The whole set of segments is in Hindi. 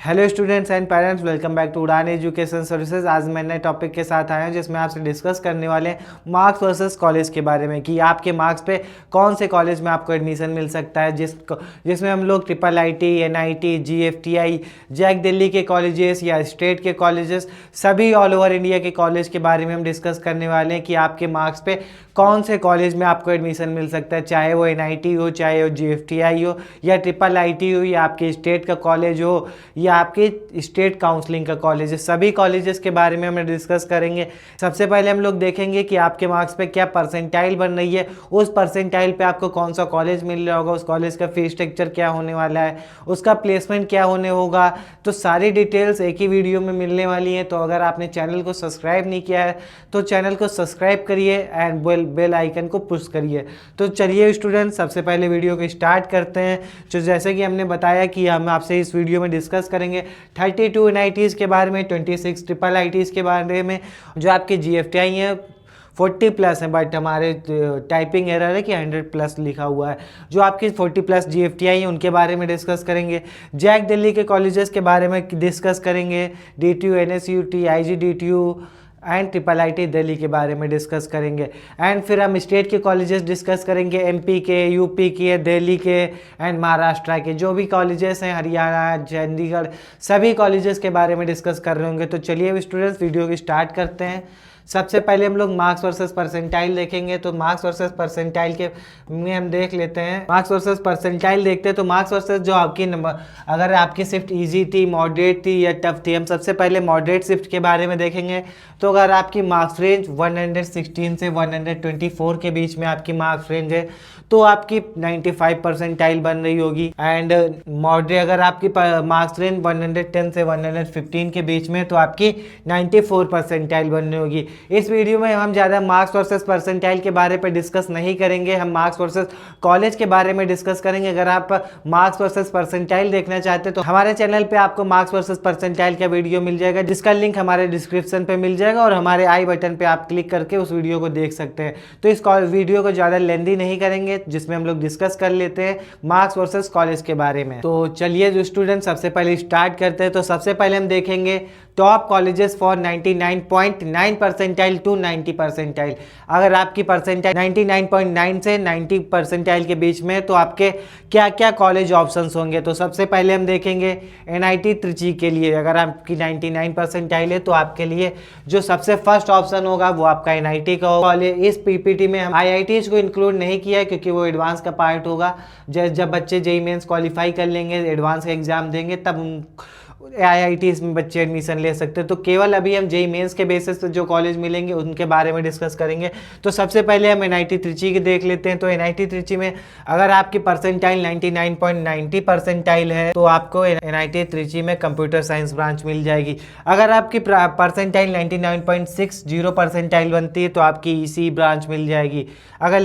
Hello students and parents, welcome back to Udaan education services. आज मैं नए टॉपिक के साथ आया हूं जिसमें आपसे डिस्कस करने वाले हैं मार्क्स वर्सेस कॉलेज के बारे में कि आपके मार्क्स पे कौन से कॉलेज में आपको एडमिशन मिल सकता है, जिसमें हम लोग triple IT, NIT, GFTI, JAC Delhi के कॉलेजेस या स्टेट के कॉलेजेस, सभी ऑल ओवर इंडिया के कॉलेज के बारे में हम डिस्कस करने वाले हैं कि आपके मार्क्स पे कौन से कॉलेज में आपको एडमिशन मिल सकता है, चाहे वो एनआईटी हो, चाहे वो जीएफटीआई हो, या ट्रिपल आईटी हो, या आपके स्टेट का कॉलेज हो, या आपके स्टेट काउंसलिंग का कॉलेज है। सभी कॉलेजेस के बारे में हम डिस्कस करेंगे। सबसे पहले हम लोग देखेंगे कि आपके मार्क्स पे क्या परसेंटाइल बन रही है, उस परसेंटाइल पे आपको कौन सा कॉलेज मिल रहा होगा, उस कॉलेज का फीस स्ट्रक्चर क्या होने वाला है, उसका प्लेसमेंट क्या होने होगा। तो सारी डिटेल्स एक ही वीडियो में मिलने वाली हैं। तो अगर आपने चैनल को सब्सक्राइब नहीं किया है तो चैनल को सब्सक्राइब करिए एंड बेल आइकन को पुश करिए। तो चलिए स्टूडेंट, सबसे पहले वीडियो को स्टार्ट करते हैं। तो जैसे कि हमने बताया कि हम आपसे इस वीडियो में डिस्कस करेंगे 32 एनआईटीज़ के बारे में, 26 ट्रिपल आईटीज़ के बारे में। जो आपके जीएफटीआई हैं 40 प्लस है, बट हमारे टाइपिंग एरर है कि 100 प्लस लिखा हुआ है। जो आपकी 40 प्लस जीएफटीआई हैं उनके बारे में डिस्कस करेंगे। जैक दिल्ली के कॉलेजेस के बारे में डिस्कस करेंगे। DTU, NSUT, IGDTU and triple IT Delhi के बारे में डिस्कस करेंगे। एंड फिर हम स्टेट के कॉलेजेस डिस्कस करेंगे, एमपी के, यूपी के, दिल्ली के एंड महाराष्ट्र के जो भी कॉलेजेस हैं, हरियाणा, चंडीगढ़, सभी कॉलेजेस के बारे में डिस्कस कर रहे होंगे। तो चलिए स्टूडेंट्स, वीडियो की स्टार्ट करते हैं। सबसे पहले हम लोग मार्क्स वर्सेस परसेंटाइल देखेंगे। तो मार्क्स वर्सेस परसेंटाइल के में हम देख लेते हैं। मार्क्स वर्सेस परसेंटाइल देखते हैं तो मार्क्स वर्सेस जो आपकी नंबर, अगर आपकी शिफ्ट इजी थी, मॉडरेट थी या टफ थी, हम सबसे पहले मॉडरेट शिफ्ट के बारे में देखेंगे। तो अगर आपकी मार्क्स रेंज 116 से 124 के बीच में आपकी मार्क्स रेंज है तो आपकी 95 परसेंटाइल बन रही होगी। एंड मॉडरेट अगर आपकी मार्क्स रेंज 110 से 115 के बीच में तो आपकी 94 परसेंटाइल बन रही होगी। इस वीडियो में हम ज़्यादा मार्क्स वर्सेस परसेंटाइल के बारे पर डिस्कस नहीं करेंगे, हम मार्क्स वर्सेस कॉलेज के बारे में डिस्कस करेंगे। अगर आप मार्क्स वर्सेस परसेंटाइल देखना चाहते हैं तो हमारे चैनल पे आपको मार्क्स वर्सेस परसेंटाइल का वीडियो मिल जाएगा, जिसका लिंक हमारे डिस्क्रिप्शन पे मिल जाएगा और हमारे आई बटन पे आप क्लिक करके उस वीडियो को देख सकते हैं। तो इस वीडियो को ज़्यादा लेंदी नहीं करेंगे, जिसमें हम लोग डिस्कस कर लेते हैं मार्क्स वर्सेस कॉलेज के बारे में। तो चलिए जो स्टूडेंट, सबसे पहले स्टार्ट करते हैं। तो सबसे पहले हम देखेंगे top colleges for 99.9 percentile to 90 percentile. अगर आपकी परसेंटाइल 99.9 से 90 परसेंटाइल के बीच में तो आपके क्या क्या कॉलेज ऑप्शंस होंगे। तो सबसे पहले हम देखेंगे एनआईटी त्रिची के लिए। अगर आपकी 99 परसेंटाइल है तो आपके लिए जो सबसे फर्स्ट ऑप्शन होगा वो आपका एनआईटी का होगा। इस पीपीटी में हम आईआईटीज को इंक्लूड नहीं किया है क्योंकि वो एडवांस का पार्ट होगा। जब बच्चे जेईई मेंस क्वालिफाई कर लेंगे, एडवांस का एग्जाम देंगे, तब आईआईटीज में बच्चे एडमिशन ले सकते हैं। तो केवल अभी हम जेईई मेंस के बेसिस पे जो कॉलेज मिलेंगे उनके बारे में डिस्कस करेंगे। तो सबसे पहले हम एनआईटी त्रिची के देख लेते हैं। तो एनआईटी त्रिची में अगर आपकी परसेंटाइल 99.90 परसेंटाइल है तो आपको एनआईटी त्रिची में कंप्यूटर साइंस ब्रांच मिल जाएगी। अगर आपकी परसेंटाइल 99.60 परसेंटाइल बनती है तो आपकी ईसी ब्रांच मिल जाएगी। अगर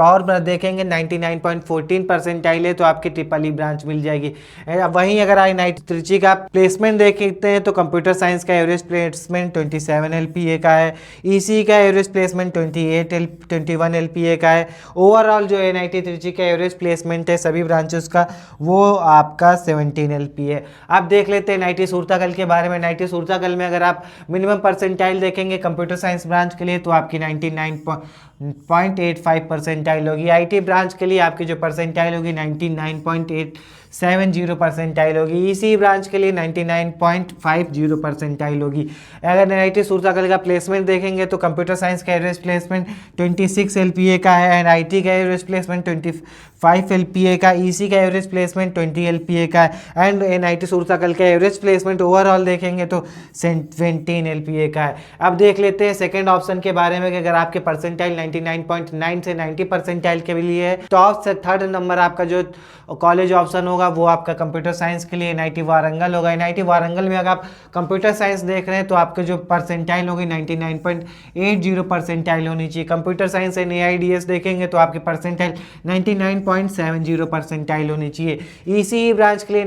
और देखेंगे 99.14 परसेंटाइल है तो आपकी ट्रिपल ई ब्रांच मिल जाएगी। वहीं अगर एनआईटी त्रिची का प्लेसमेंट देखते हैं तो कंप्यूटर साइंस का एवरेज प्लेसमेंट 27 एलपीए का है, ईसी का एवरेज प्लेसमेंट 21 एलपीए का है। ओवरऑल जो एनआईटी त्रिची का एवरेज प्लेसमेंट है सभी ब्रांचेस का वो आपका 17 एलपीए। आप देख लेते हैं एनआईटी सूरतागल के बारे में। एनआईटी सूरतागल में अगर आप मिनिमम परसेंटाइल देखेंगे कंप्यूटर साइंस ब्रांच के लिए तो आपकी 99.85 परसेंटाइल होगी। आईटी ब्रांच के लिए आपकी जो परसेंटाइल होगी 99.870 परसेंटाइल होगी। ईसी ब्रांच के लिए 99.50 परसेंटाइल होगी। अगर एनआईटी सूरतागल का प्लेसमेंट देखेंगे तो कंप्यूटर साइंस का एवरेज प्लेसमेंट 26 एलपीए का है, एंड आईटी का एवरेज प्लेसमेंट 25 एलपीए का, ईसी का एवरेज प्लेसमेंट 20 एलपीए का है, एंड एनआईटी सूरतागल का एवरेज प्लेसमेंट ओवरऑल देखेंगे तो 17 एलपीए का है। अब देख लेते हैं सेकंड ऑप्शन के बारे में कि अगर आपके परसेंटाइल 99.9 से 90 परसेंटाइल के लिए है तो टॉप से थर्ड नंबर आपका जो कॉलेज ऑप्शन होगा वो आपका कंप्यूटर साइंस के लिए एनआईटी वारंगल होगा। एनआईटी वारंगल में अगर आप कंप्यूटर साइंस देख रहे हैं तो आपके जो परसेंटाइल होगी 99.80 परसेंटाइल होनी चाहिए। कंप्यूटर साइंस एंड एआईडीएस देखेंगे तो आपकी परसेंटाइल 99.70 परसेंटाइल होनी चाहिए। ईसीई ब्रांच के लिए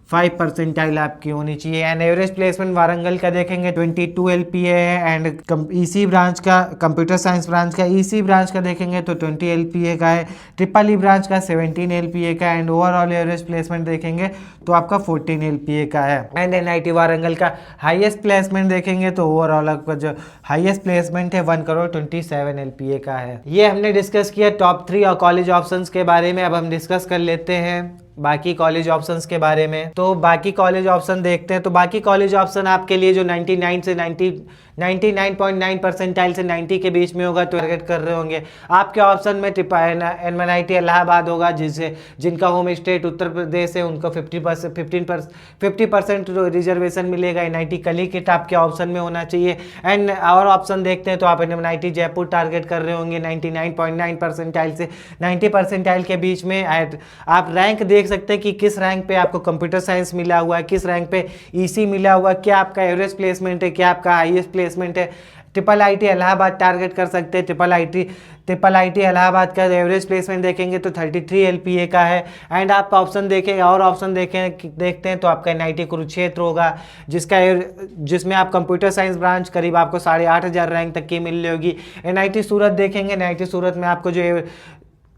5 परसेंटाइल आपकी होनी चाहिए। एंड एवरेज प्लेसमेंट वारंगल का देखेंगे 22 LPA है। एंड ईसी ब्रांच का, कंप्यूटर साइंस ब्रांच का, ईसी ब्रांच का देखेंगे तो 20 LPA का है। ट्रिपल ई ब्रांच का 17 LPA का। एंड ओवरऑल एवरेज प्लेसमेंट देखेंगे तो आपका 14 LPA का है। एंड NIT वारंगल का हाईएस्ट प्लेसमेंट देखेंगे तो ओवरऑल आपका जो हाईएस्ट प्लेसमेंट है 1,27 LPA का है। ये हमने डिस्कस किया टॉप 3 कॉलेज ऑप्शंस के बारे में। अब हम डिस्कस कर लेते हैं बाकी कॉलेज ऑप्शंस के बारे में। तो बाकी कॉलेज ऑप्शन देखते हैं। तो बाकी कॉलेज ऑप्शन आपके लिए जो 99.9 परसेंटाइल से 90 के बीच में होगा तो टारगेट कर रहे होंगे। आपके ऑप्शन में NIT इलाहाबाद होगा, जिनका होम स्टेट उत्तर प्रदेश है, उनको 50% रिजर्वेशन मिलेगा। NIT कलीकट आपके ऑप्शन में होना चाहिए। एंड और ऑप्शन देखते हैं तो आप NIT जयपुर टारगेट कर रहे होंगे 99.9 परसेंटाइल से 90 परसेंटाइल के बीच में। आप रैंक देख सकते हैं कि किस रैंक पे आपको कंप्यूटर साइंस मिला हुआ है, किस रैंक पे ईसी मिला हुआ है, क्या आपका एवरेज प्लेसमेंट है, क्या आपका हाईएस्ट प्लेसमेंट है। IIT इलाहाबाद टारगेट कर सकते हैं। IIT इलाहाबाद का एवरेज प्लेसमेंट देखेंगे तो 33 LPA का है। एंड आप ऑप्शन देखें और ऑप्शन देखते हैं तो आपका NIT कुरुक्षेत्र होगा, जिसमें आप कंप्यूटर साइंस ब्रांच करीब आपको 8,500 रैंक तक की मिल रही होगी। NIT सूरत देखेंगे, NIT सूरत में आपको जो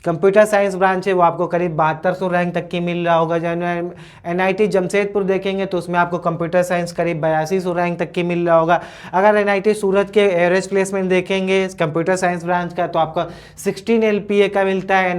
कंप्यूटर साइंस ब्रांच है वो आपको करीब 7200 रैंक तक की मिल रहा होगा। जो NIT जमशेदपुर देखेंगे तो उसमें आपको कंप्यूटर साइंस करीब 8200 रैंक तक की मिल रहा होगा। अगर NIT सूरत के एवरेज प्लेसमेंट देखेंगे कंप्यूटर साइंस ब्रांच का तो आपका 16 LPA का मिलता है।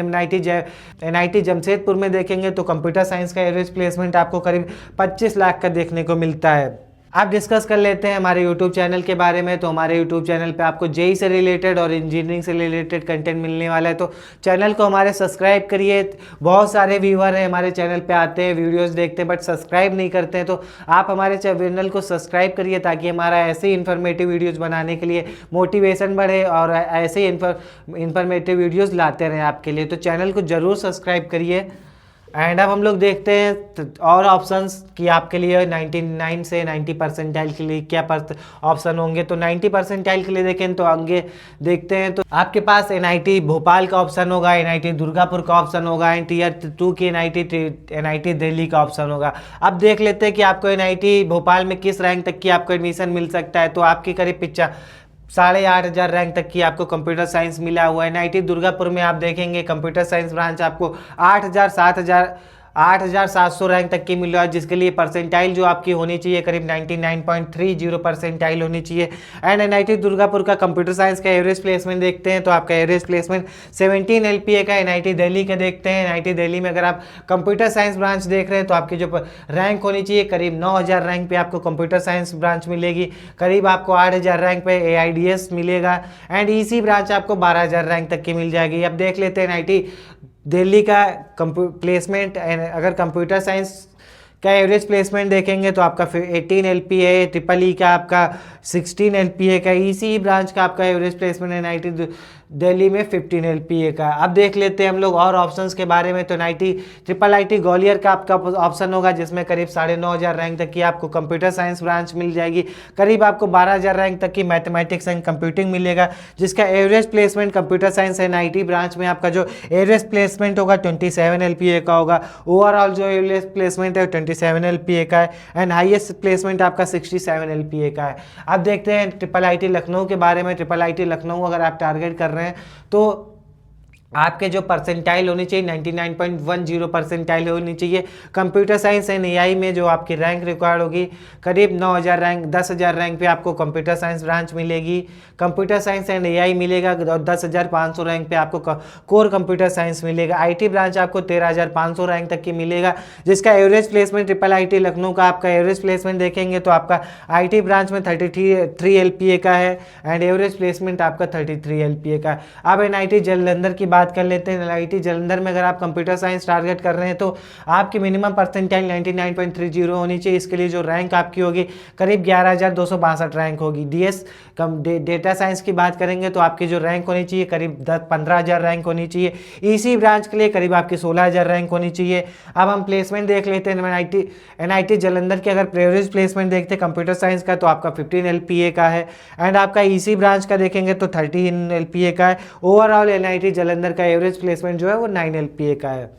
NIT जमशेदपुर में देखेंगे तो कंप्यूटर साइंस का एवरेज प्लेसमेंट आपको करीब 25 लाख का देखने को मिलता है। आप डिस्कस कर लेते हैं हमारे YouTube चैनल के बारे में। तो हमारे YouTube चैनल पे आपको जेई से रिलेटेड और इंजीनियरिंग से रिलेटेड कंटेंट मिलने वाला है, तो चैनल को हमारे सब्सक्राइब करिए। बहुत सारे व्यूअर हैं हमारे चैनल पे आते हैं, वीडियोस देखते हैं बट सब्सक्राइब नहीं करते हैं, तो आप हमारे चैनल को सब्सक्राइब करिए ताकि हमारा ऐसे ही इन्फॉर्मेटिव वीडियोज़ बनाने के लिए मोटिवेशन बढ़े और ऐसे ही इन्फॉर्मेटिव वीडियोज़ लाते रहें आपके लिए। तो चैनल को ज़रूर सब्सक्राइब करिए। एंड अब हम लोग देखते हैं और ऑप्शंस कि आपके लिए 99 से 90 परसेंटाइल के लिए क्या ऑप्शन होंगे। तो 90 परसेंटाइल के लिए देखें तो आगे देखते हैं तो आपके पास NIT भोपाल का ऑप्शन होगा, NIT दुर्गापुर का ऑप्शन होगा, एंड Tier 2 की NIT दिल्ली का ऑप्शन होगा। अब देख लेते हैं कि आपको NIT भोपाल में किस रैंक तक की आपको एडमिशन मिल सकता है। तो आपकी करीब 8,500 रैंक तक की आपको कंप्यूटर साइंस मिला हुआ है। NIT दुर्गापुर में आप देखेंगे कंप्यूटर साइंस ब्रांच आपको 8,700 रैंक तक की मिल रहा है, जिसके लिए परसेंटाइल जो आपकी होनी चाहिए करीब 99.30 परसेंटाइल होनी चाहिए। एंड NIT दुर्गापुर का कंप्यूटर साइंस का एवरेज प्लेसमेंट देखते हैं तो आपका एवरेज प्लेसमेंट 17 LPA का। NIT दिल्ली के देखते हैं, NIT दिल्ली में अगर आप कंप्यूटर साइंस ब्रांच देख रहे हैं तो आपकी जो रैंक होनी चाहिए करीब 9,000 रैंक पे आपको कंप्यूटर साइंस ब्रांच मिलेगी, करीब आपको 8,000 रैंक पे AIDS मिलेगा। एंड EC ब्रांच आपको 12,000 रैंक तक की मिल जाएगी। अब देख लेते हैं NIT दिल्ली का प्लेसमेंट। अगर कंप्यूटर साइंस का एवरेज प्लेसमेंट देखेंगे तो आपका 18 LPA, IIE का आपका 16 LPA का, EC ब्रांच का आपका एवरेज प्लेसमेंट NIT दिल्ली में 15 LPA का। अब देख लेते हैं हम लोग और ऑप्शंस के बारे में। तो IIT ग्वालियर का आपका ऑप्शन होगा, जिसमें करीब 9,500 रैंक तक की आपको कंप्यूटर साइंस ब्रांच मिल जाएगी, करीब आपको 12,000 रैंक तक की मैथमेटिक्स एंड कंप्यूटिंग मिलेगा, जिसका average placement computer science NIT branch में आपका जो एवरेज प्लेसमेंट होगा 27 LPA का होगा। ओवरऑल जो एवरेज प्लेसमेंट है 27 LPA का है। एंड हाईएस्ट प्लेसमेंट आपका 67 LPA का है। अब देखते हैं IIT लखनऊ के बारे में। IIT लखनऊ अगर आप टारगेट कर रहे हैं तो आपके जो परसेंटाइल होनी चाहिए 99.10 परसेंटाइल होनी चाहिए। कंप्यूटर साइंस एंड AI में जो आपकी रैंक रिक्वायर्ड होगी करीब 10,000 रैंक पे आपको कंप्यूटर साइंस ब्रांच मिलेगी, कंप्यूटर साइंस एंड AI मिलेगा, और 10,500 रैंक पे आपको कोर कंप्यूटर साइंस मिलेगा। IT ब्रांच आपको 13,500 रैंक तक की मिलेगा, जिसका एवरेज प्लेसमेंट IIT लखनऊ का आपका एवरेज प्लेसमेंट देखेंगे तो आपका IT ब्रांच में 33 LPA का है एंड एवरेज प्लेसमेंट आपका 33 LPA का है। अब NIT जालंधर की बात कर लेते हैं। NIT जालंधर में अगर आप कंप्यूटर साइंस टारगेट कर रहे हैं तो आपकी मिनिमम परसेंटाइल 99.30 होनी चाहिए। इसके लिए जो रैंक आपकी होगी करीब 11,262 रैंक होगी। डेटा साइंस की बात करेंगे तो आपकी जो रैंक होनी चाहिए करीब 15,000 रैंक होनी चाहिए। EC ब्रांच के लिए करीब आपकी 16,000 रैंक होनी चाहिए। अब हम प्लेसमेंट देख लेते हैं। NIT जालंधर के अगर एवरेज प्लेसमेंट देखते हैं कंप्यूटर साइंस का तो आपका 15 LPA का है, एंड आपका EC ब्रांच का देखेंगे तो 13 LPA का है। ओवरऑल NIT जालंधर का एवरेज प्लेसमेंट जो है वो 9 LPA का है।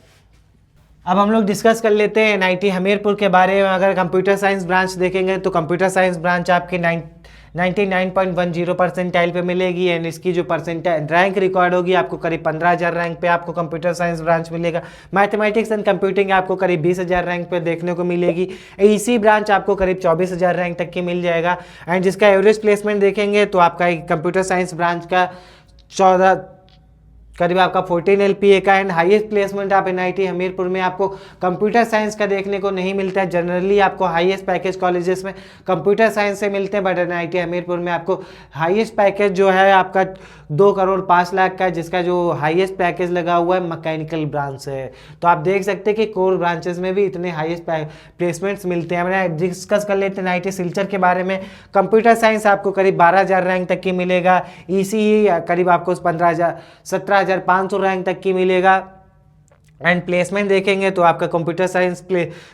अब हम लोग डिस्कस कर लेते हैं एनआईटी हमीरपुर के बारे में। अगर कंप्यूटर साइंस ब्रांच देखेंगे तो कंप्यूटर साइंस ब्रांच आपके 99.10 परसेंटाइल पे मिलेगी एंड इसकी जो परसेंटाइल रैंक रिकॉर्ड होगी आपको करीब 15,000 रैंक पे आपको कंप्यूटर साइंस ब्रांच मिलेगा। मैथमेटिक्स एंड कंप्यूटिंग आपको करीब 20,000 रैंक पे देखने को मिलेगी। ईसी ब्रांच आपको करीब 24,000 रैंक तक की मिल जाएगा एंड जिसका एवरेज प्लेसमेंट देखेंगे तो आपका कंप्यूटर साइंस ब्रांच का 14 करीब आपका 14 LPA का एंड हाईएस्ट प्लेसमेंट आप एनआईटी हमीरपुर में आपको कंप्यूटर साइंस का देखने को नहीं मिलता है। जनरली आपको हाईएस्ट पैकेज कॉलेजेस में कंप्यूटर साइंस से मिलते हैं, बट एनआईटी हमीरपुर में आपको हाईएस्ट पैकेज जो है आपका 2,05,00,000 का है, जिसका जो हाईएस्ट पैकेज लगा हुआ है मैकेनिकल ब्रांच से है। तो आप देख सकते हैं कि कोर ब्रांचेस में भी इतने हाईएस्ट प्लेसमेंट्स मिलते हैं। हमने डिस्कस कर लेते हैं एनआईटी सिलचर के बारे में। कंप्यूटर साइंस आपको करीब 12,000 रैंक तक की मिलेगा। ईसी करीब आपको 17,500 रैंक तक की मिलेगा एंड प्लेसमेंट देखेंगे तो आपका कंप्यूटर साइंस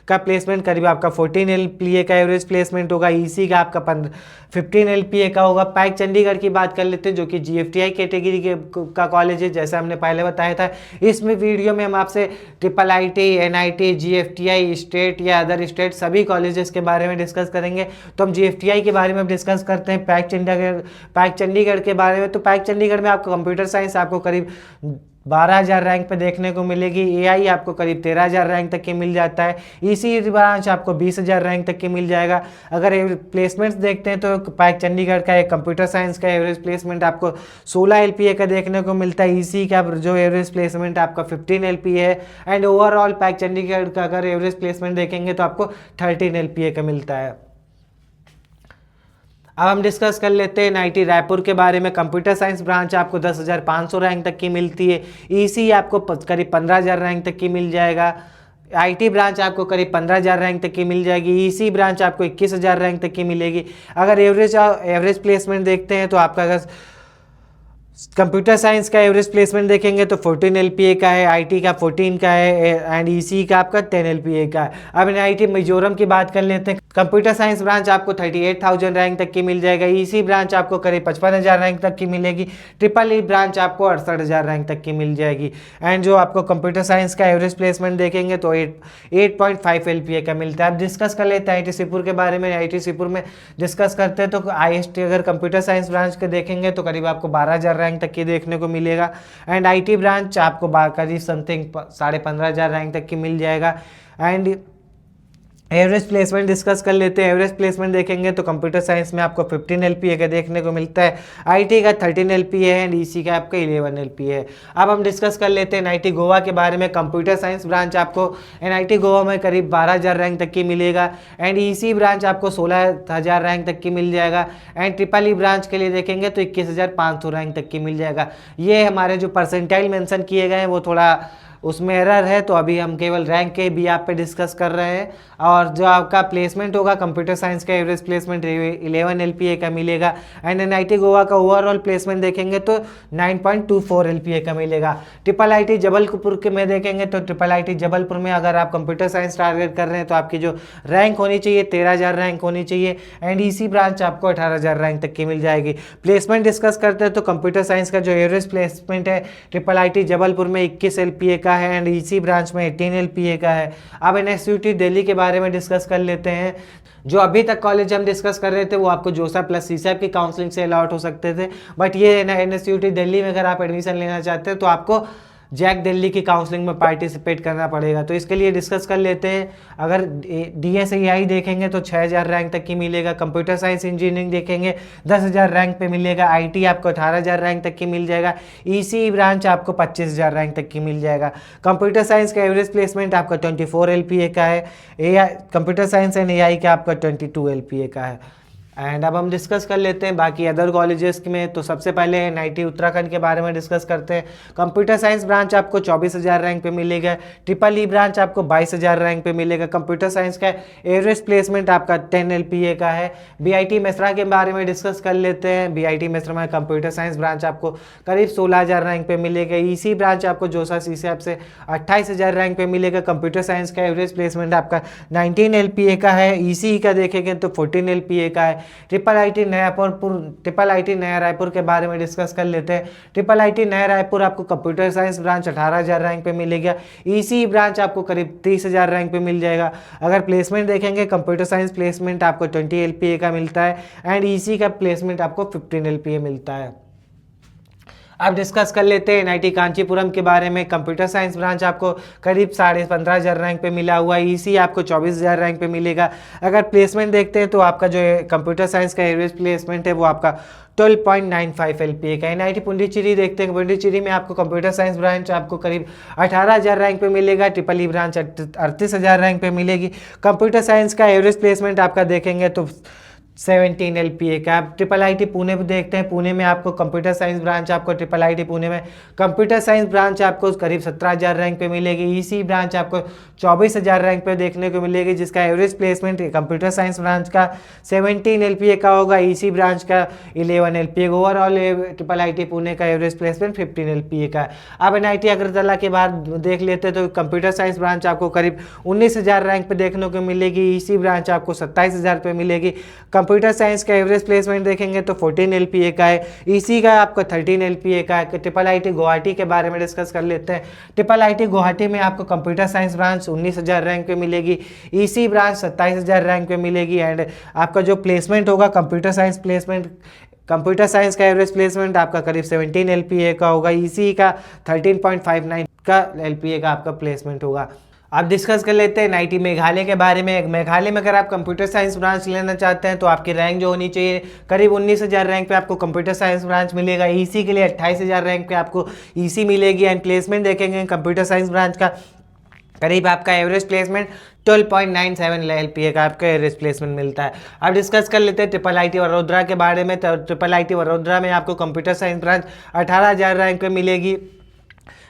का प्लेसमेंट करीब आपका 14 LPA का एवरेज प्लेसमेंट होगा। ईसी का आपका 15 LPA का होगा। पैक चंडीगढ़ की बात कर लेते हैं जो कि GFTI कैटेगरी का कॉलेज है, जैसा हमने पहले बताया था। इसमें वीडियो में हम आपसे IIIT, NIT, GFTI स्टेट या अदर स्टेट सभी कॉलेजेस के बारे में डिस्कस करेंगे। तो हम GFTI के बारे में डिस्कस करते हैं। पैक चंडीगढ़ के बारे में, तो पैक चंडीगढ़ में आपको कंप्यूटर साइंस आपको करीब 12,000 रैंक पे देखने को मिलेगी। AI आपको करीब 13,000 रैंक तक की मिल जाता है। ईसी ब्रांच आपको 20,000 रैंक तक की मिल जाएगा। अगर प्लेसमेंट्स देखते हैं तो पैक चंडीगढ़ का एक कंप्यूटर साइंस का एवरेज प्लेसमेंट आपको 16 LPA का देखने को मिलता है। ईसी का जो एवरेज प्लेसमेंट आपका 15 LPA है एंड ओवरऑल पैक चंडीगढ़ का अगर एवरेज प्लेसमेंट देखेंगे तो आपको 13 LPA का मिलता है। अब हम डिस्कस कर लेते हैं एनआईटी रायपुर के बारे में। कंप्यूटर साइंस ब्रांच आपको 10,500 रैंक तक की मिलती है। ईसी आपको करीब 15,000 रैंक तक की मिल जाएगा। आईटी ब्रांच आपको करीब 15,000 रैंक तक की मिल जाएगी। ईसी ब्रांच आपको 21,000 रैंक तक की मिलेगी। अगर एवरेज प्लेसमेंट देखते हैं तो आपका अगर कंप्यूटर साइंस का एवरेज प्लेसमेंट देखेंगे तो 14 LPA का है, आईटी का 14 का है एंड ईसी का आपका 10 LPA का है। अब एनआईटी मिजोरम की बात कर लेते हैं। कंप्यूटर साइंस ब्रांच आपको 38,000 रैंक तक की मिल जाएगा। ईसी ब्रांच आपको करीब 55,000 रैंक तक की मिलेगी। IIE ब्रांच आपको 68,000 रैंक तक की मिल जाएगी एंड जो आपको कंप्यूटर साइंस का एवरेज प्लेसमेंट देखेंगे तो 8.5 LPA का मिलता है। अब डिस्कस कर लेते हैं आईटी सीपुर के बारे में। आईटी सीपुर में डिस्कस करते हैं तो IST अगर कंप्यूटर साइंस ब्रांच के देखेंगे तो करीब आपको 12,000 रैंक तक की देखने को मिलेगा एंड आईटी ब्रांच आपको करीब समथिंग 15,500 रैंक तक की मिल जाएगा। एंड एवरेज प्लेसमेंट डिस्कस कर लेते हैं। एवरेज प्लेसमेंट देखेंगे तो कंप्यूटर साइंस में आपको 15 LPA का देखने को मिलता है। आईटी का 13 LPA है एंड ईसी का आपका 11 LPA है। अब हम डिस्कस कर लेते हैं एनआईटी गोवा के बारे में। कंप्यूटर साइंस ब्रांच आपको एनआईटी गोवा में करीब 12,000 रैंक तक की मिलेगा एंड ईसी ब्रांच आपको 16,000 रैंक तक की मिल जाएगा एंड IIE ब्रांच के लिए देखेंगे तो 21,500 रैंक तक की मिल जाएगा। ये हमारे जो परसेंटाइल मेंशन किए गए हैं वो थोड़ा उसमें एरर है, तो अभी हम केवल रैंक के भी आप पे डिस्कस कर रहे हैं। और जो आपका प्लेसमेंट होगा कंप्यूटर साइंस का एवरेज प्लेसमेंट 11 LPA का मिलेगा एंड एनआईटी गोवा का ओवरऑल प्लेसमेंट देखेंगे तो 9.24 LPA का मिलेगा। IIIT जबलपुर के में देखेंगे तो IIIT जबलपुर में अगर आप कंप्यूटर साइंस टारगेट कर रहे हैं तो आपकी जो रैंक होनी चाहिए 13,000 रैंक होनी चाहिए एंड ईसी ब्रांच आपको 18,000 रैंक तक की मिल जाएगी। प्लेसमेंट डिस्कस करते हैं तो कंप्यूटर साइंस का जो एवरेज प्लेसमेंट है IIIT जबलपुर में 21 LPA का है एंड ईसी ब्रांच में 18 LPA का है। अब NSUT दिल्ली के बारे में डिस्कस कर लेते हैं। जो अभी तक कॉलेज हम डिस्कस कर रहे थे वो आपको जोसा प्लस सीसैप की काउंसलिंग से अलॉट हो सकते थे, बट ये NSUT दिल्ली में अगर आप एडमिशन लेना चाहते हैं तो आपको जैक दिल्ली की काउंसलिंग में पार्टिसिपेट करना पड़ेगा। तो इसके लिए डिस्कस कर लेते हैं। अगर DSEI देखेंगे तो 6,000 रैंक तक की मिलेगा। कंप्यूटर साइंस इंजीनियरिंग देखेंगे 10,000 रैंक पे मिलेगा। आईटी आपको 18,000 रैंक तक की मिल जाएगा। ईसी ब्रांच आपको 25,000 रैंक तक की मिल जाएगा। कंप्यूटर साइंस का एवरेज प्लेसमेंट आपका 24 LPA का है। कंप्यूटर साइंस एंड AI का आपका 22 LPA का है। एंड अब हम डिस्कस कर लेते हैं बाकी अदर कॉलेजेस में। तो सबसे पहले NIT उत्तराखंड के बारे में डिस्कस करते हैं। कंप्यूटर साइंस ब्रांच आपको 24,000 रैंक पे मिलेगा। IIE ब्रांच आपको 22,000 रैंक पे मिलेगा। कंप्यूटर साइंस का एवरेज प्लेसमेंट आपका 10 LPA का है। BIT मेसरा के बारे में डिस्कस कर लेते हैं। BIT मेसरा में कंप्यूटर साइंस ब्रांच आपको करीब 16,000 रैंक पे मिलेगा। ईसी ब्रांच आपको जोसा सीसैप से 28,000 रैंक पे मिलेगा। कंप्यूटर साइंस का एवरेज प्लेसमेंट आपका 19 LPA का है। ईसी का देखेंगे तो 14 LPA का है ट्रिपल आईटी नया रायपुर के बारे में डिस्कस कर लेते हैं। ट्रिपल आईटी नया रायपुर आपको कंप्यूटर साइंस ब्रांच 18,000 रैंक पे मिलेगा। ईसी ब्रांच आपको करीब 30,000 रैंक पे मिल जाएगा। अगर प्लेसमेंट देखेंगे, कंप्यूटर साइंस प्लेसमेंट आपको 20 LPA का मिलता है एंड ईसी का प्लेसमेंट आपको 15 LPA मिलता है। अब डिस्कस कर लेते हैं एनआईटी कांचीपुरम के बारे में। कंप्यूटर साइंस ब्रांच आपको करीब 15,500 रैंक पे मिला हुआ है। ईसी आपको 24,000 रैंक पे मिलेगा। अगर प्लेसमेंट देखते हैं तो आपका जो कंप्यूटर साइंस का एवरेज प्लेसमेंट है वो आपका 12.95 LPA का। एनआईटी पुंडीचेरी देखते हैं, पुंडीचेरी में आपको कंप्यूटर साइंस ब्रांच आपको करीब 18,000 रैंक पे मिलेगा। ट्रिपल ई ब्रांच 38,000 रैंक पे मिलेगी। कंप्यूटर साइंस का एवरेज प्लेसमेंट आपका देखेंगे तो 17 LPA का। आप ट्रिपल आईटी पुणे में देखते हैं, पुणे में आपको कंप्यूटर साइंस ब्रांच आपको ट्रिपल आईटी पुणे में कंप्यूटर साइंस ब्रांच आपको करीब 17,000 रैंक पे मिलेगी। ईसी ब्रांच आपको 24,000 रैंक पे देखने को मिलेगी, जिसका average placement computer science branch का 17 LPA का होगा, ईसी ब्रांच का 11 LPA। Overall triple IT Pune का एवरेज प्लेसमेंट 15 LPA का। अब एनआईटी अगरतला के बाद देख लेते हैं तो कंप्यूटर साइंस ब्रांच आपको करीब 19,000 रैंक पे देखने को मिलेगी। ईसी ब्रांच आपको 27,000 पे मिलेगी। कंप्यूटर साइंस का एवरेज प्लेसमेंट देखेंगे तो 14 LPA का है। ईसी का आपको 13 LPA का है। ट्रिपल आईटी गुवाहाटी के बारे में डिस्कस कर लेते हैं। ट्रिपल आईटी गुवाहाटी में आपको कंप्यूटर साइंस ब्रांच 19,000 रैंक पे मिलेगी। ईसी ब्रांच 27,000 रैंक पे मिलेगी एंड आपका जो प्लेसमेंट होगा computer science placement, computer science का एवरेज प्लेसमेंट आपका करीब 17 LPA का होगा। ईसी का 13.59 का LPA का आपका प्लेसमेंट होगा। अब डिस्कस कर लेते हैं एनआईटी मेघालय के बारे में। मेघालय में अगर आप कंप्यूटर साइंस ब्रांच लेना चाहते हैं तो आपकी रैंक जो होनी चाहिए करीब 19,000 रैंक पे आपको कंप्यूटर साइंस ब्रांच मिलेगा। ईसी के लिए 28,000 रैंक पे आपको ईसी मिलेगी एंड प्लेसमेंट देखेंगे कंप्यूटर साइंस ब्रांच का करीब आपका एवरेज प्लेसमेंट 12.97 LPA का आपका एवरेज प्लेसमेंट मिलता है। अब डिस्कस कर लेते हैं ट्रिपल आईटी वडोदरा के बारे में। तो ट्रिपल आईटी वडोदरा में आपको कंप्यूटर साइंस ब्रांच 18,000 रैंक पे मिलेगी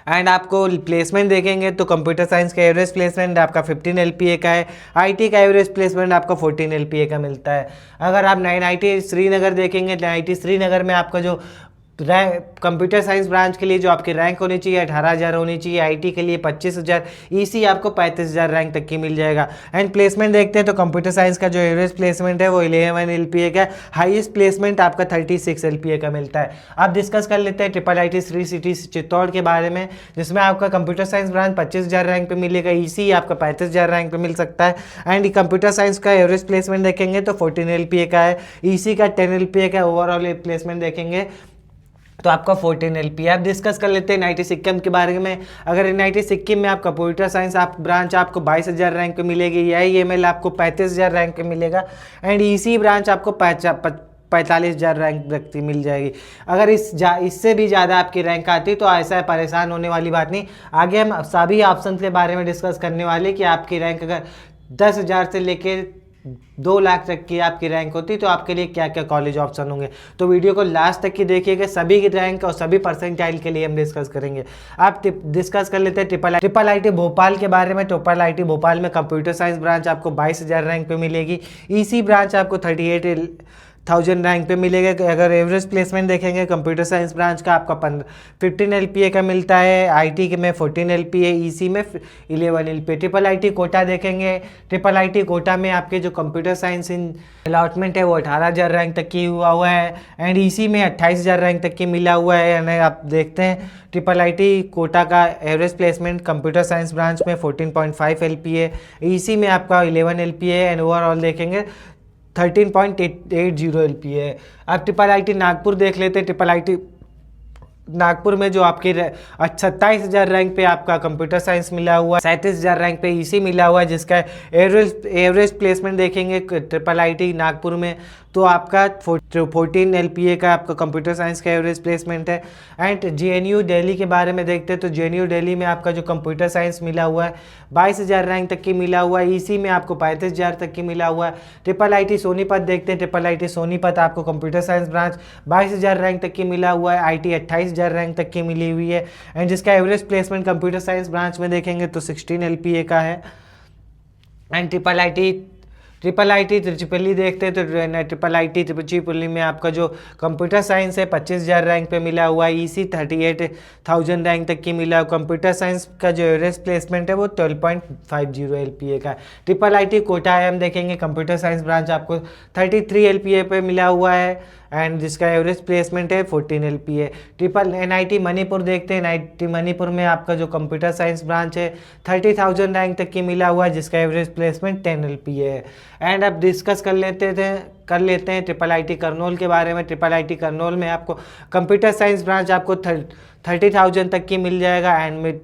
एंड आपको प्लेसमेंट देखेंगे तो कंप्यूटर साइंस का एवरेज प्लेसमेंट आपका 15 LPA का है। आईटी का एवरेज प्लेसमेंट आपको 14 LPA का मिलता है। अगर आप एनआईटी श्रीनगर देखेंगे तो एनआईटी श्रीनगर में आपका जो कंप्यूटर साइंस ब्रांच के लिए जो आपकी रैंक होनी चाहिए 18,000 होनी चाहिए। आईटी के लिए 25,000, ईसी आपको 35,000 रैंक तक की मिल जाएगा। एंड प्लेसमेंट देखते हैं तो कंप्यूटर साइंस का जो एवरेज प्लेसमेंट है वो 11 LPA का। हाईएस्ट प्लेसमेंट आपका 36 LPA का मिलता है। अब डिस्कस कर लेते हैं triple IT Shri city Chittor के बारे में, जिसमें आपका कंप्यूटर साइंस ब्रांच 25,000 रैंक पे मिलेगा। ईसी आपका 35,000 रैंक पे मिल सकता है एंड कंप्यूटर साइंस का एवरेज प्लेसमेंट देखेंगे तो 14 LPA का है। ईसी का 10 LPA का। ओवरऑल प्लेसमेंट देखेंगे तो आपका 14 LPA। आप डिस्कस कर लेते हैं एनआईटी सिक्किम के बारे में। अगर एनआईटी सिक्किम में आप कंप्यूटर साइंस ब्रांच आपको 22,000 रैंक पे मिलेगी। आईएमएल आपको 35,000 रैंक पे मिलेगा एंड ईसी ब्रांच आपको 45,000 रैंक तक मिल जाएगी। अगर इससे भी ज़्यादा आपकी रैंक आती तो ऐसा परेशान होने वाली बात नहीं। आगे हम सभी ऑप्शन के बारे में डिस्कस करने वाले कि आपकी रैंक अगर 10,000 से लेकर 2 लाख तक की आपकी रैंक होती तो आपके लिए क्या क्या कॉलेज ऑप्शन होंगे। तो वीडियो को लास्ट तक की देखिएगा, सभी की रैंक और सभी परसेंटाइल के लिए हम डिस्कस करेंगे। आप डिस्कस कर लेते हैं ट्रिपल आईटी भोपाल के बारे में। ट्रिपल आईटी भोपाल में कंप्यूटर साइंस ब्रांच आपको 22,000 रैंक पे मिलेगी। ईसी ब्रांच आपको 38,000 रैंक पे मिलेगा। अगर एवरेज प्लेसमेंट देखेंगे कंप्यूटर साइंस ब्रांच का आपका 15 LPA का मिलता है। आईटी में 14 LPA, ईसी में 11 LPA। ट्रिपल आईटी कोटा देखेंगे, ट्रिपल आईटी कोटा में आपके जो कंप्यूटर साइंस इन अलॉटमेंट है वो 18,000 रैंक तक की हुआ है एंड ईसी में 28,000 रैंक तक की मिला हुआ है। यानी आप देखते हैं ट्रिपल आईटी कोटा का average placement computer science branch में 14.5 LPA, ईसी में आपका 11 LPA एंड ओवरऑल देखेंगे 13.80 LPA है। अब ट्रिपल आईटी नागपुर देख लेते हैं। ट्रिपल आईटी नागपुर में जो आपकी 27,000 रैंक पे आपका कंप्यूटर साइंस मिला हुआ है, 37,000 रैंक पे ईसी मिला हुआ है, जिसका एवरेज प्लेसमेंट देखेंगे ट्रिपल आईटी नागपुर में तो आपका 14 LPA का आपका कंप्यूटर साइंस का एवरेज प्लेसमेंट है। एंड जेएनयू दिल्ली के बारे में देखते हैं तो जेएनयू दिल्ली में आपका जो कंप्यूटर साइंस मिला हुआ है 22,000 रैंक तक की मिला हुआ है। ईसी में आपको 35,000 तक की मिला हुआ है। ट्रिपल आईटी सोनीपत देखते हैं। ट्रिपल आईटी सोनीपत आपको कंप्यूटर साइंस ब्रांच 22,000 रैंक तक की मिला हुआ है। आईटी 28,000 रैंक तक की मिली हुई है एंड जिसका average placement computer science branch में देखेंगे तो 16 LPA का है। And triple IT triple IT Tiruchirappalli देखते हैं तो ट्रिपल आईटी त्रिचिपल्ली में आपका जो कंप्यूटर साइंस है 25,000 रैंक पे मिला हुआ है। ईसी 38,000 रैंक तक की मिला हुआ। कंप्यूटर साइंस का जो एवरेज प्लेसमेंट है वो 12.50 एलपीए का है। ट्रिपल आईटी कोटा है, हम देखेंगे कंप्यूटर साइंस ब्रांच आपको 33 एलपीए पे मिला हुआ है एंड जिसका एवरेज प्लेसमेंट है 14 एलपीए। ट्रिपल एनआईटी मणिपुर देखते हैं। एनआईटी मणिपुर में आपका जो कंप्यूटर साइंस ब्रांच है 30,000 रैंक तक की मिला हुआ है जिसका एवरेज प्लेसमेंट 10 एलपीए है। एंड अब डिस्कस कर लेते हैं ट्रिपल आईटी करनौल के बारे में। ट्रिपल आईटी करनौल में आपको कंप्यूटर साइंस ब्रांच आपको 30,000 तक की मिल जाएगा एंड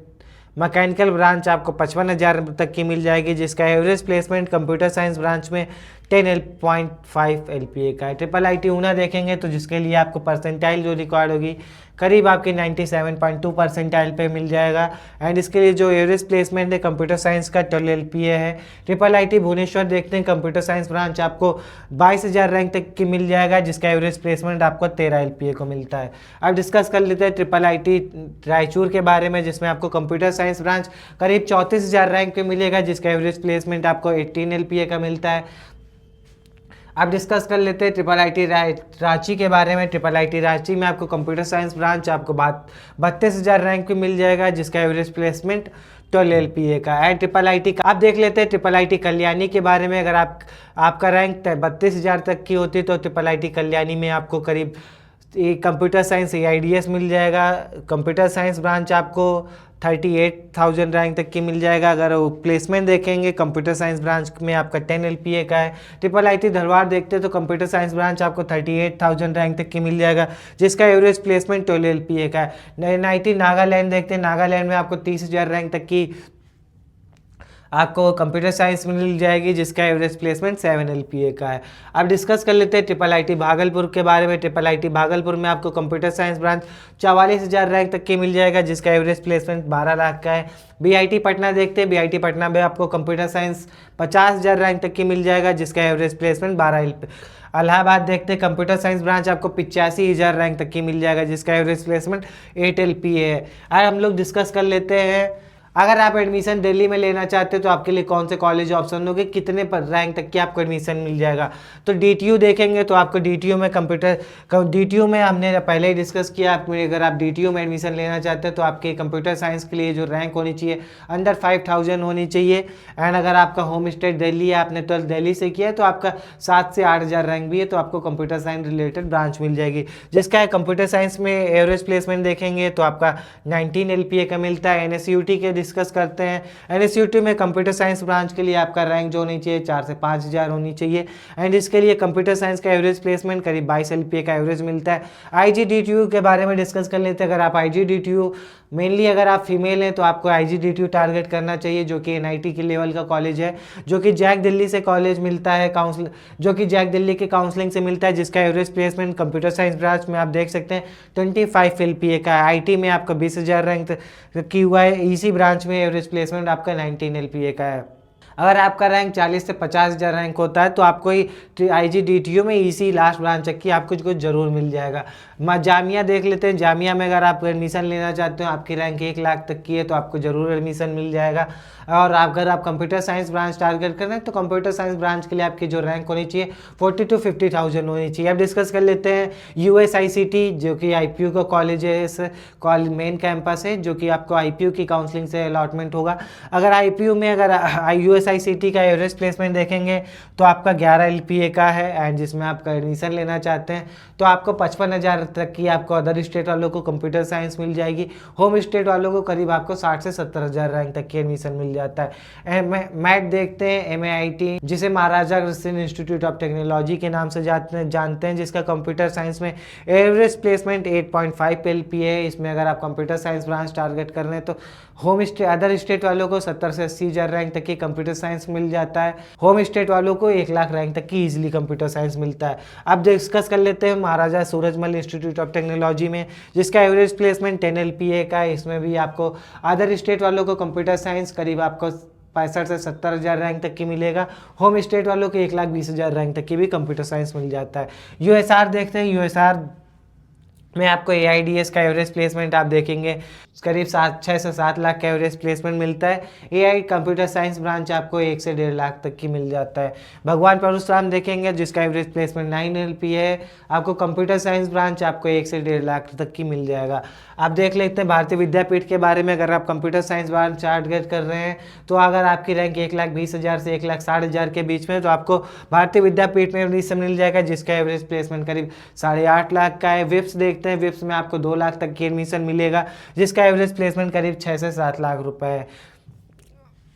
मैकेनिकल ब्रांच आपको 55,000 तक की मिल जाएगी जिसका average placement computer science branch में 10.5 एलपीए का है। ट्रिपल आईटी ऊना देखेंगे तो जिसके लिए आपको परसेंटाइल जो रिक्वायर्ड होगी करीब आपकी 97.2 परसेंटाइल पे मिल जाएगा एंड इसके लिए जो एवरेज प्लेसमेंट है कंप्यूटर साइंस का 12 एलपीए है। ट्रिपल आईटी भुवनेश्वर देखते हैं कंप्यूटर साइंस ब्रांच आपको 22,000 रैंक तक की मिल जाएगा जिसका एवरेज प्लेसमेंट आपको 13 एलपीए को मिलता है। अब डिस्कस कर लेते हैं ट्रिपल आईटी रायचूर के बारे में जिसमें आपको कंप्यूटर साइंस ब्रांच करीब 34,000 रैंक पे मिलेगा जिसका एवरेज प्लेसमेंट आपको 18 एलपीए का मिलता है। अब डिस्कस कर लेते हैं ट्रिपल आईटी रांची के बारे में। ट्रिपल आईटी रांची में आपको कंप्यूटर साइंस ब्रांच आपको 32,000 रैंक पे मिल जाएगा जिसका एवरेज प्लेसमेंट 12 एलपीए का है। ट्रिपल आईटी का आप देख लेते हैं ट्रिपल आईटी कल्याणी के बारे में। अगर आपका रैंक 32,000 तक की होती तो ट्रिपल आईटी कल्याणी में आपको करीब कंप्यूटर साइंस एआईडीएस मिल जाएगा। कंप्यूटर साइंस ब्रांच आपको 38,000 रैंक तक की मिल जाएगा। अगर प्लेसमेंट देखेंगे कंप्यूटर साइंस ब्रांच में आपका 10 एलपीए का है। ट्रिपल आईटी धरवाड़ देखते हैं तो कंप्यूटर साइंस ब्रांच आपको 38,000 रैंक तक की मिल जाएगा जिसका एवरेज प्लेसमेंट 12 एलपीए का है। एनआईटी नागालैंड देखते हैं, नागालैंड में आपको 30,000 रैंक तक की आपको कंप्यूटर साइंस में मिल जाएगी जिसका एवरेज प्लेसमेंट 7 एलपीए का है। अब डिस्कस कर लेते हैं ट्रिपल आईटी भागलपुर के बारे में। ट्रिपल आईटी भागलपुर में आपको कंप्यूटर साइंस ब्रांच 44,000 रैंक तक की मिल जाएगा जिसका एवरेज प्लेसमेंट 12 लाख का है। बीआईटी पटना देखते हैं, बीआईटी पटना में आपको कंप्यूटर साइंस 50,000 रैंक तक की मिल जाएगा जिसका एवरेज प्लेसमेंट 12 एलपीए। इलाहाबाद देखते हैं कंप्यूटर साइंस ब्रांच आपको 85,000 रैंक तक की मिल जाएगा जिसका एवरेज प्लेसमेंट 8 एलपीए है। अब हम लोग डिस्कस कर लेते हैं अगर आप एडमिशन दिल्ली में लेना चाहते हो तो आपके लिए कौन से कॉलेज ऑप्शन होंगे, कितने पर रैंक तक की आपको एडमिशन मिल जाएगा। तो डीटीयू देखेंगे तो आपको डीटीयू में डीटीयू में हमने पहले ही डिस्कस किया। अगर आप डीटीयू में एडमिशन लेना चाहते हैं तो आपके कंप्यूटर साइंस के लिए जो रैंक होनी चाहिए अंडर 5,000 होनी चाहिए एंड अगर आपका होम स्टेट दिल्ली है, आपने 12th दिल्ली से किया है तो आपका 7 से 8,000 रैंक भी है तो आपको कंप्यूटर साइंस रिलेटेड ब्रांच मिल जाएगी जिसका है कंप्यूटर साइंस में एवरेज प्लेसमेंट देखेंगे तो आपका 19 एलपीए का मिलता है। एनएसयूटी के डिस्कस करते हैं। एनएसयूटी में कंप्यूटर साइंस ब्रांच के लिए आपका रैंक जो होनी चाहिए 4 से 5,000 होनी चाहिए एंड इसके लिए कंप्यूटर साइंस का एवरेज प्लेसमेंट करीब 22 एलपीए का एवरेज मिलता है। आईजीडीटीयू के बारे में डिस्कस कर लेते हैं। अगर आप आईजीडीटीयू मेनली अगर आप फीमेल हैं तो आपको आईजीडीटीयू टारगेट करना चाहिए जो कि एनआईटी के लेवल का कॉलेज है जो कि जैक दिल्ली से कॉलेज मिलता है जो कि जैक दिल्ली के काउंसलिंग से मिलता है जिसका average placement computer science branch में आप देख सकते हैं 25 एलपीए का है। आईटी में आपका 20,000 रैंक की हुआ है। ईसी ब्रांच में एवरेज प्लेसमेंट आपका 19 एलपीए का है। अगर आपका रैंक 40 से 50,000 रैंक होता है तो आपको ही आईजीडीटीयू में ईसी लास्ट ब्रांच तक की आपको कुछ जरूर मिल जाएगा। जामिया देख लेते हैं। जामिया में अगर आप एडमिशन लेना चाहते हो आपकी रैंक 1 लाख तक की है तो आपको जरूर एडमिशन मिल जाएगा। और अगर आप कंप्यूटर साइंस ब्रांच टारगेट कर रहे हैं तो कंप्यूटर साइंस ब्रांच के लिए आपकी जो रैंक होनी चाहिए 40 to 50,000 होनी चाहिए। अब डिस्कस कर लेते हैं यूएसआईसीटी जो कि आईपीयू का कॉलेज है, इस मेन कैंपस है जो कि आपको आईपीयू की काउंसलिंग से अलॉटमेंट होगा। अगर आईपीयू में अगर यूएसआईसीटी का एवरेज प्लेसमेंट देखेंगे तो आपका 11 एलपीए का है एंड जिसमें आप एडमिशन लेना चाहते हैं तो आपको 55,000 तक की आपको अदर स्टेट वालों को कंप्यूटर साइंस मिल जाएगी। होम स्टेट वालों को करीब आपको 60 से 70,000 रैंक तक की एडमिशन मिल जाता है। मैट देखते हैं एमआईटी जिसे Maharaja Agrasen institute of technology के नाम से जानते हैं जिसका कंप्यूटर साइंस में एवरेज प्लेसमेंट 8.5 एलपीए है। इसमें अगर आप कंप्यूटर साइंस ब्रांच टारगेट कर रहे हैं तो अदर स्टेट वालों को 70 से 80,000 रैंक तक की कंप्यूटर साइंस मिल जाता है। होम स्टेट वालों को 1 लाख रैंक तक की इजीली कंप्यूटर साइंस मिलता है। अब डिस्कस कर लेते हैं महाराजा सूरजमल इंस्टीट्यूट ऑफ टेक्नोलॉजी में जिसका एवरेज प्लेसमेंट 10 एलपीए का है। इसमें भी आपको अदर स्टेट वालों को कंप्यूटर साइंस करीब आपको 65 से 70,000 रैंक तक की मिलेगा। होम स्टेट वालों को 1,20,000 रैंक तक की भी कंप्यूटर साइंस मिल जाता है। यूएसआर देखते हैं। यूएसआर में आपको AIDS का एवरेज प्लेसमेंट आप देखेंगे करीब 6 से 7 लाख का एवरेज प्लेसमेंट मिलता है। AI कंप्यूटर साइंस ब्रांच आपको 1 से 1.5 लाख तक की मिल जाता है। भगवान परशुराम देखेंगे जिसका एवरेज प्लेसमेंट 9 LP है, आपको कंप्यूटर साइंस ब्रांच आपको 1 से 1.5 लाख तक की मिल जाएगा। आप देख लेते हैं भारतीय विद्यापीठ के बारे में। अगर आप कंप्यूटर साइंस ब्रांच टारगेट कर रहे हैं तो अगर आपकी रैंक 1,20,000 से 1,60,000 के बीच में, तो आपको भारतीय विद्यापीठ में एडमिशन मिल जाएगा जिसका एवरेज प्लेसमेंट करीब 8.5 लाख का है। विप्स देखते हैं, विप्स में आपको 2 लाख तक की एडमिशन मिलेगा जिसका एवरेज प्लेसमेंट करीब 6 से 7 लाख रुपए है।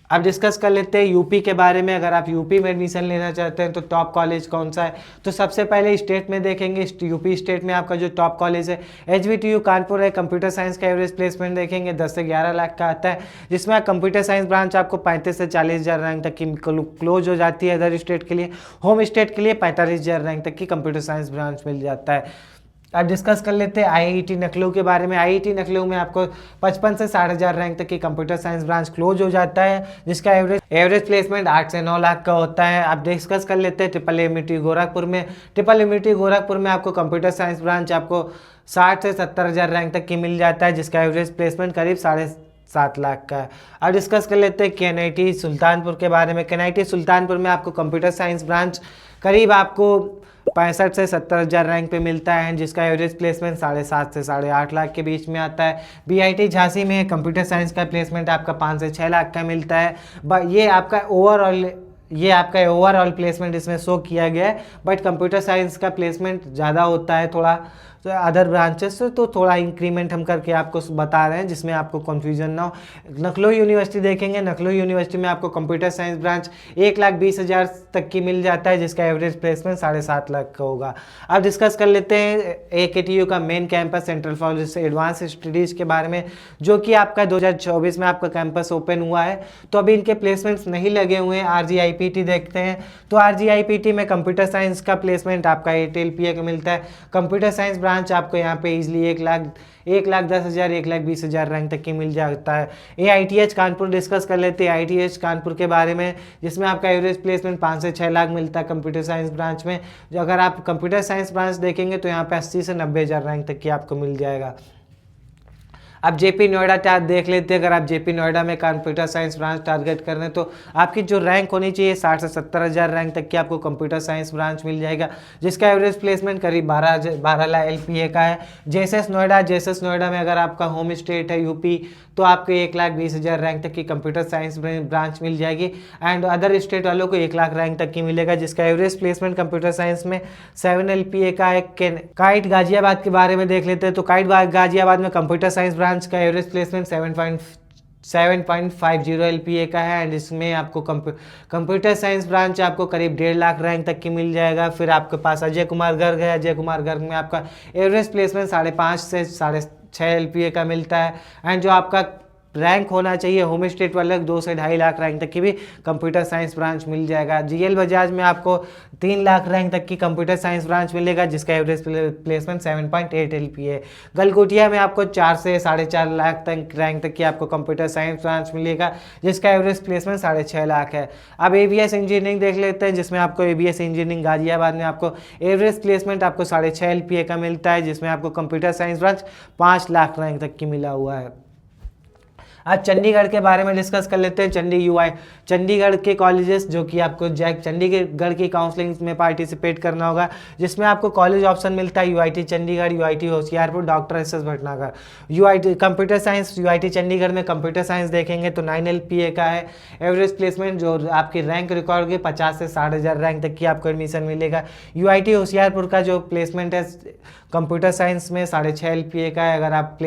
अब डिस्कस कर लेते हैं यूपी के बारे में। अगर आप यूपी में एडमिशन लेना चाहते हैं तो टॉप कॉलेज कौन सा है, तो सबसे पहले स्टेट में देखेंगे। यूपी स्टेट में आपका जो टॉप कॉलेज है HBTU कानपुर है। कंप्यूटर साइंस का एवरेज प्लेसमेंट देखेंगे 10 से 11 लाख का आता है, जिसमें आप कंप्यूटर साइंस ब्रांच आपको 35 से 40,000 रैंक तक की क्लोज हो जाती है। अदर स्टेट के लिए, होम स्टेट के लिए 45,000 रैंक तक की कंप्यूटर साइंस ब्रांच मिल जाता है। अब डिस्कस कर लेते हैं IIT नखलऊ के बारे में। IIT नखलऊ में आपको 55 से 60,000 रैंक तक की कंप्यूटर साइंस ब्रांच क्लोज हो जाता है, जिसका एवरेज प्लेसमेंट 8 से 9 लाख का होता है। अब डिस्कस कर लेते हैं IIMT गोरखपुर में। IIMT गोरखपुर में आपको कंप्यूटर साइंस ब्रांच आपको 60 से 70,000 रैंक तक की मिल जाता है, जिसका एवरेज प्लेसमेंट करीब 7.5 लाख का है। अब डिस्कस कर लेते हैं KNIT सुल्तानपुर के बारे में। KNIT सुल्तानपुर में आपको कंप्यूटर साइंस ब्रांच करीब आपको 65 से 70,000 रैंक पे मिलता है, जिसका एवरेज प्लेसमेंट 7.5 से 8.5 लाख के बीच में आता है। BIT झांसी में कंप्यूटर साइंस का प्लेसमेंट आपका 5 से 6 लाख का मिलता है। ये आपका ओवरऑल प्लेसमेंट इसमें शो किया गया है, बट कंप्यूटर साइंस का प्लेसमेंट ज़्यादा होता है थोड़ा तो अदर ब्रांचेस से, तो थोड़ा इंक्रीमेंट हम करके आपको बता रहे हैं जिसमें आपको कन्फ्यूजन ना हो। नखलऊ यूनिवर्सिटी देखेंगे। नखलऊ यूनिवर्सिटी में आपको कंप्यूटर साइंस ब्रांच 1,20,000 तक की मिल जाता है, जिसका एवरेज प्लेसमेंट 7.5 लाख का होगा। अब डिस्कस कर लेते हैं AKTU का main campus central for advance studies के बारे में, जो कि आपका 2024 में आपका कैंपस ओपन हुआ है। तो अभी इनके प्लेसमेंट्स नहीं लगे हुए हैं। RGIPT देखते हैं तो RGIPT में कंप्यूटर साइंस का प्लेसमेंट आपका 8 LPA का मिलता है। कंप्यूटर साइंस ब्रांच आपको यहाँ पे इजीली 1,10,000 1,20,000 रैंक तक की मिल जाता है। AITH कानपुर डिस्कस कर लेते हैं IITH कानपुर के बारे में, जिसमें आपका एवरेज प्लेसमेंट 5 से 6 लाख मिलता है कंप्यूटर साइंस ब्रांच में। जो अगर आप कंप्यूटर साइंस ब्रांच देखेंगे तो यहाँ पे 80 से 90,000 रैंक तक की आपको मिल जाएगा। अब JP नोएडा देख लेते हैं। अगर आप JP नोएडा में कंप्यूटर साइंस ब्रांच टारगेट कर रहे हैं तो आपकी जो रैंक होनी चाहिए 60 से 70,000 रैंक तक की आपको कंप्यूटर साइंस ब्रांच मिल जाएगा, जिसका एवरेज प्लेसमेंट करीब 12 लाख LPA का है। JSS नोएडा में अगर आपका होम स्टेट है यूपी तो आपको 1,20,000 रैंक तक की कंप्यूटर साइंस ब्रांच मिल जाएगी, एंड अदर स्टेट वालों को 1 लाख रैंक तक की मिलेगा, जिसका एवरेज प्लेसमेंट कंप्यूटर साइंस में 7 LPA का है। काइट गाजियाबाद के बारे में देख लेते हैं तो काइट गाजियाबाद में कंप्यूटर साइंस ब्रांच का एवरेज प्लेसमेंट 7.50 LPA का है, एंड इसमें आपको कंप्यूटर साइंस ब्रांच आपको करीब 1.5 लाख रैंक तक की मिल जाएगा। फिर आपके पास अजय कुमार गर्ग है। अजय कुमार गर्ग में आपका एवरेज प्लेसमेंट 5.5 से 6.5 LPA का मिलता है, एंड जो आपका रैंक होना चाहिए होम स्टेट वाले 2 से 2.5 लाख रैंक तक की भी कंप्यूटर साइंस ब्रांच मिल जाएगा। GL बजाज में आपको 3 लाख रैंक तक की कंप्यूटर साइंस ब्रांच मिलेगा, जिसका एवरेज प्लेसमेंट 7.8 LPA। गलगोटिया में आपको 4 से 4.5 लाख तक रैंक तक की आपको कंप्यूटर साइंस ब्रांच मिलेगा, जिसका एवरेज प्लेसमेंट 6.5 लाख है। अब ABS इंजीनियरिंग देख लेते हैं, जिसमें आपको ABS इंजीनियरिंग गाजियाबाद में आपको एवरेज प्लेसमेंट आपको 6.5 LPA का मिलता है, जिसमें आपको computer science branch 5 lakh rank तक की मिला हुआ है। आज चंडीगढ़ के बारे में डिस्कस कर लेते हैं। चंडीगढ़ के कॉलेजेस जो कि आपको चंडीगढ़ की काउंसलिंग में पार्टिसिपेट करना होगा, जिसमें आपको कॉलेज ऑप्शन मिलता है UIT Chandigarh, UIT Hoshiarpur, doctor SS Bhatnagar. UIT computer science UIT Chandigarh में कंप्यूटर साइंस देखेंगे तो 9 LPA का है। एवरेज प्लेसमेंट जो आपकी रैंक रिकॉर्ड की 50 से 60,000 रैंक तक की आपको एडमिशन मिलेगा। UIT होशियारपुर का जो प्लेसमेंट है कंप्यूटर साइंस में 6.5 LPA का है। अगर आप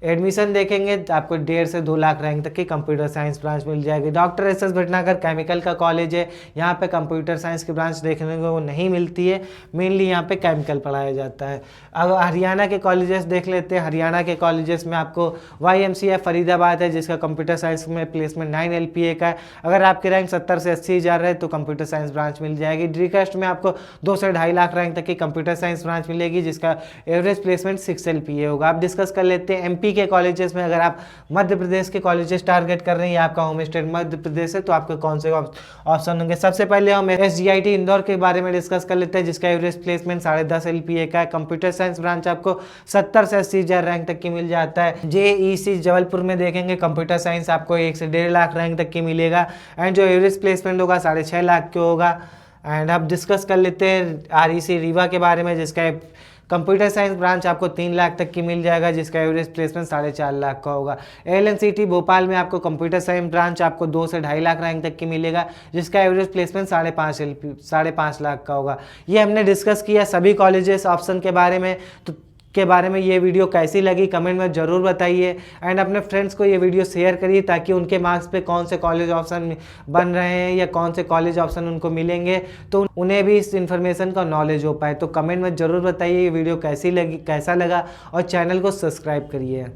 एडमिशन देखेंगे तो आपको 1.5 से 2 लाख रैंक तक की कंप्यूटर साइंस ब्रांच मिल जाएगी। डॉक्टर SS भटनागर केमिकल का कॉलेज है, यहाँ पे कंप्यूटर साइंस की ब्रांच देखने को नहीं मिलती है, मेनली यहाँ पे केमिकल पढ़ाया जाता है। अब हरियाणा के कॉलेजेस देख लेते हैं। हरियाणा के कॉलेजेस में आपको YMCA फरीदाबाद है, जिसका कंप्यूटर साइंस में प्लेसमेंट 9 LPA का है। अगर आपकी रैंक 70 से 80,000 है तो कंप्यूटर साइंस ब्रांच मिल जाएगी। ड्रीकास्ट में आपको 2 से 2.5 लाख रैंक तक की कंप्यूटर साइंस ब्रांच मिलेगी, जिसका एवरेज प्लेसमेंट 6 LPA होगा। आप डिस्कस कर लेते हैं MP के कॉलेजेस में। अगर आप मध्य प्रदेश प्रदेश के कॉलेजेस टारगेट कर रहे हैं या आपका होम स्टेट मध्य प्रदेश है तो आपके कौन से ऑप्शन होंगे। सबसे पहले हम SGIT इंदौर के बारे में डिस्कस कर लेते हैं, जिसका एवरेज प्लेसमेंट 10.5 LPA का है। कंप्यूटर साइंस ब्रांच आपको 70 से 80,000 रैंक तक की मिल जाता है। JEC जबलपुर में देखेंगे कंप्यूटर साइंस आपको 1 से 1.5 लाख रैंक तक की मिलेगा एंड जो एवरेज प्लेसमेंट होगा 6.5 लाख के होगा। एंड अब डिस्कस कर लेते हैं REC रीवा के बारे में, जिसका कंप्यूटर साइंस ब्रांच आपको 3 लाख तक की मिल जाएगा, जिसका एवरेज प्लेसमेंट 4.5 लाख का होगा। LNCT भोपाल में आपको कंप्यूटर साइंस ब्रांच आपको 2 से 2.5 लाख रैंक तक की मिलेगा, जिसका एवरेज प्लेसमेंट 5.5 लाख का होगा। ये हमने डिस्कस किया सभी कॉलेजेस ऑप्शन के बारे में। तो ये वीडियो कैसी लगी कमेंट में ज़रूर बताइए एंड अपने फ्रेंड्स को ये वीडियो शेयर करिए ताकि उनके मार्क्स पे कौन से कॉलेज ऑप्शन बन रहे हैं या कौन से कॉलेज ऑप्शन उनको मिलेंगे तो उन्हें भी इस इन्फॉर्मेशन का नॉलेज हो पाए। तो कमेंट में ज़रूर बताइए ये वीडियो कैसी लगी, कैसा लगा और चैनल को सब्सक्राइब करिए।